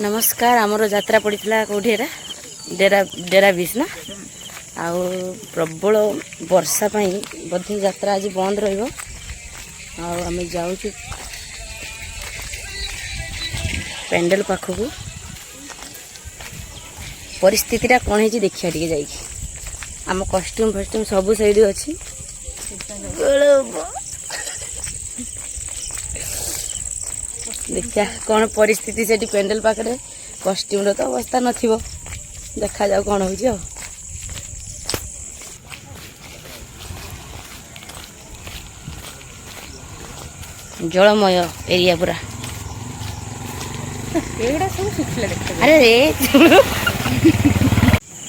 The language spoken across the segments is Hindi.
नमस्कार आमर यात्रा पड़ा कौटी डेरा डेरा बीच ना आउ प्रबल वर्षा बोधे यात्रा आज बंद रमें जाऊँ पेंडल पाखक परिस्थितिटा कौन है देखिए टे जा आम कस्ट्यूम फस्ट्यूम सब सैड अच्छी देखिया कौन परिस्थिति से पेंडल पाखे कस्ट्यूम तो अवस्था न देखा जाऊ कौन हो जलमय एरिया पूरा अरे रे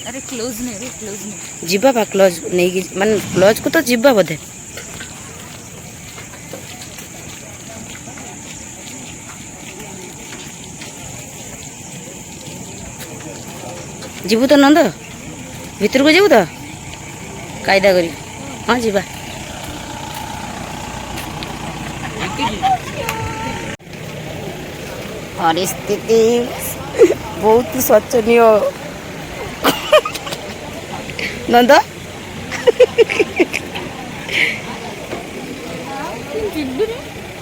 अरे क्लोज नहीं जीवा बा क्लोज नहीं मान क्लोज को तो जीवा बोधे जीवु तो नंद भीतर को जीवु तो कायदा करी हाँ जीवा परिस्थिति बहुत शोचनीय नंद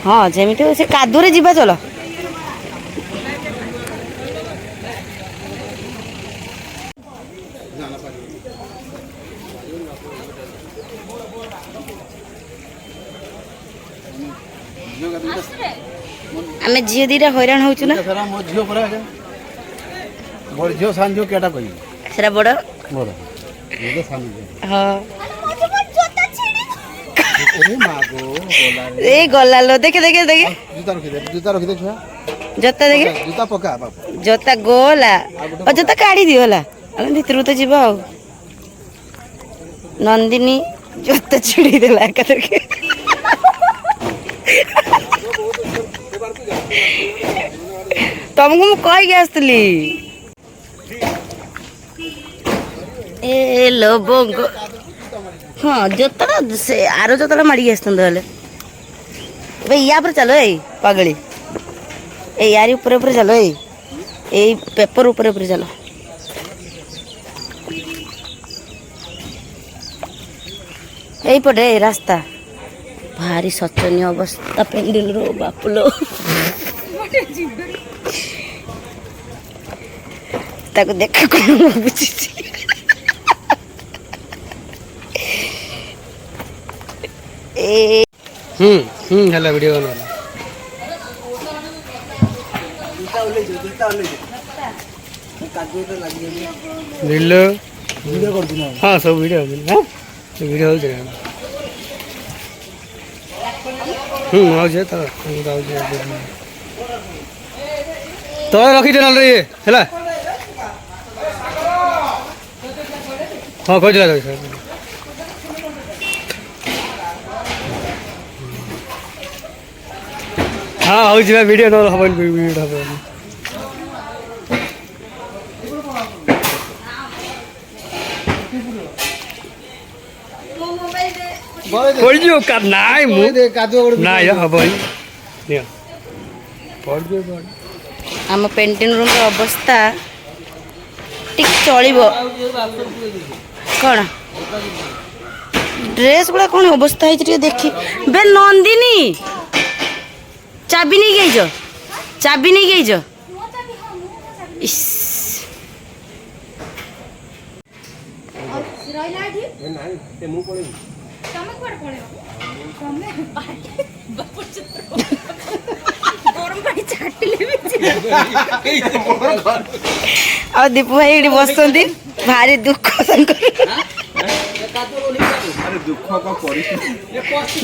हाँ जमी से कादुरे जीवा चलो आमे झील दीटा हैरान होचु ना मो झील पर बड़ झील सान झील केटा कहि सेरा बड़ बड़ ये सान हां ए मागो गोला रे ए गोला लो देखे जूता रखी दे छुआ जता देखे जूता पका बाप जता गोला और जता काढ़ी दियोला हम भीतर तो जीवा हो नंदिनी जता छिड़ी देला करके तुमको मु कही आसली ए लबंग हाँ जोता से आरो जोता माड़ी आसतंद भाई या पर चलो ए पगड़ी ए यारी ऊपर ऊपर चलो ए पेपर ऊपर ऊपर चलो यही पटे रास्ता भारी शोचनीय अवस्था पेंडल रो बापुलो ताको देख कौन बुझी ए हेला वीडियो बना वीडियो वीडियो कर दिना हां सब वीडियो हां वीडियो हो जाए आ जाए तो रखी दे रे हेला हां कह दिला हाँ हो जाए वीडियो न हबन वीडियो हबन पड़ियो का नाइ मु नाइ हबन ने पड़ियो आम पेंटिंग रूम रो अवस्था ठीक चलिबो कौन ड्रेस गुड़ा कौन अवस्था है देखी बे नंदिनी चाबी नहीं गई जो चाबी नहीं गई जो इस और दीपू भाई ये बसती भारी दुख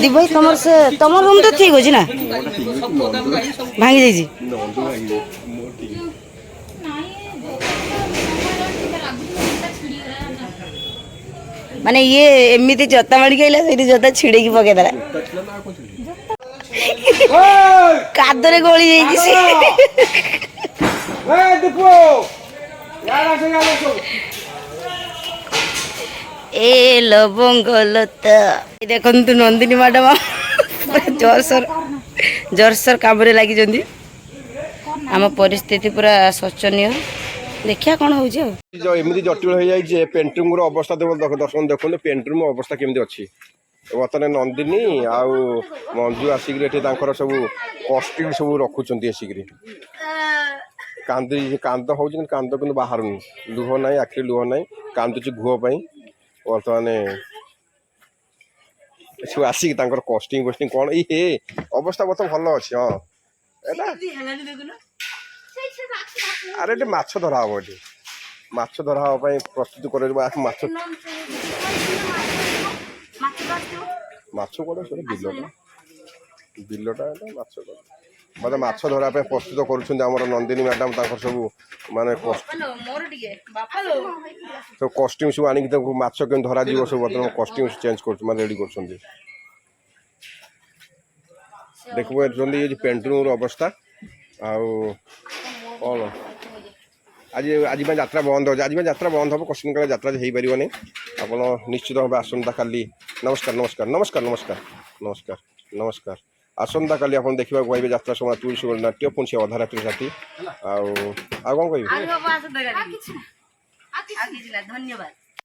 दीप भाई तुम से तुम रूम तो ठीक अच्छे ना भांगी जाइए माने ये एमती जता माड़ी गई जता छिड़ी पकईदेला कादरे गली ए लबंग लता देखु नंदिनी मैडम जोरसोर काम लगी ଆମ ପରିସ୍ଥିତି ପୁରା ଶୋଚନୀୟ। ଦେଖିବା କ'ଣ ହେଉଛି ଆଉ। ଏମିତି ଜଟିଳ ହେଇଯାଇଛି ଯେ ପେଣ୍ଟ୍ରୁମ୍ର ଅବସ୍ଥା ଦର୍ଶନ ଦେଖନ୍ତୁ ପେଣ୍ଟ୍ରୁମ୍ ଅବସ୍ଥା କେମିତି ଅଛି। ବର୍ତ୍ତମାନ ନନ୍ଦିନୀ ଆଉ ମଞ୍ଜୁ ଆସିକିରି ଏଠି ତାଙ୍କର ସବୁ କଷ୍ଟ୍ୟୁମ୍ ସବୁ ରଖୁଛନ୍ତି ଆସିକିରି। କାନ୍ଦ ହେଉଛି କିନ୍ତୁ କାନ୍ଦ କିନ୍ତୁ ବାହାରୁନି, ଲୁହ ନାହିଁ, ଆଖିରେ ଲୁହ ନାହିଁ, କାନ୍ଦୁଛି ଘୁଅ ପାଇଁ। ବର୍ତ୍ତମାନ ସବୁ ଆସିକି ତାଙ୍କର କଷ୍ଟ୍ୟୁମ୍ କ'ଣ ହେ ଅବସ୍ଥା ବର୍ତ୍ତମାନ ଭଲ ଅଛି। ହଁ ଏଇଟା ଆରେ ଏଠି ମାଛ ଧରା ହବ, ଏଠି ମାଛ ଧରା ହବା ପାଇଁ ପ୍ରସ୍ତୁତି କରାଯିବ। ମାଛ କୁଆଡ଼େ ସେଟା ବିଲଟା ମାଛ ମୋତେ ମାଛ ଧରିବା ପାଇଁ ପ୍ରସ୍ତୁତ କରୁଛନ୍ତି ଆମର ନନ୍ଦିନୀ ମ୍ୟାଡ଼ାମ୍। ତାଙ୍କର ସବୁ ମାନେ ସବୁ କଷ୍ଟ୍ୟୁମ୍ ସବୁ ଆଣିକି ତାଙ୍କୁ ମାଛ କେମିତି ଧରାଯିବ ସବୁ ବର୍ତ୍ତମାନ କଷ୍ଟ୍ୟୁମ୍ ଚେଞ୍ଜ କରୁଛୁ, ମାନେ ରେଡ଼ି କରୁଛନ୍ତି। ଦେଖିପାରୁଛନ୍ତି ଏ ପେଣ୍ଟ୍ରୁମ୍ର ଅବସ୍ଥା। ଆଉ କ'ଣ ଆଜି ପାଇଁ ଯାତ୍ରା ବନ୍ଦ ହେଉଛି, ଆଜି ପାଇଁ ଯାତ୍ରା ବନ୍ଦ ହେବ, କଷ୍ଟିଂକାଳ ଯାତ୍ରା ହେଇପାରିବନି। ଆପଣ ନିଶ୍ଚିତ ଭାବେ ଆସନ୍ତାକାଲି ନମସ୍କାର ନମସ୍କାର ନମସ୍କାର ନମସ୍କାର ନମସ୍କାର ନମସ୍କାର ଆସନ୍ତାକାଲି ଆପଣ ଦେଖିବାକୁ ପାଇବେ ଯାତ୍ରା ସମୟ ତୁଳସୀ ନାଟ୍ୟ, ପୁଣି ସେ ଅଧାରାତ୍ରି ସାଥୀ। ଆଉ କ'ଣ କହିବି? ଧନ୍ୟବାଦ।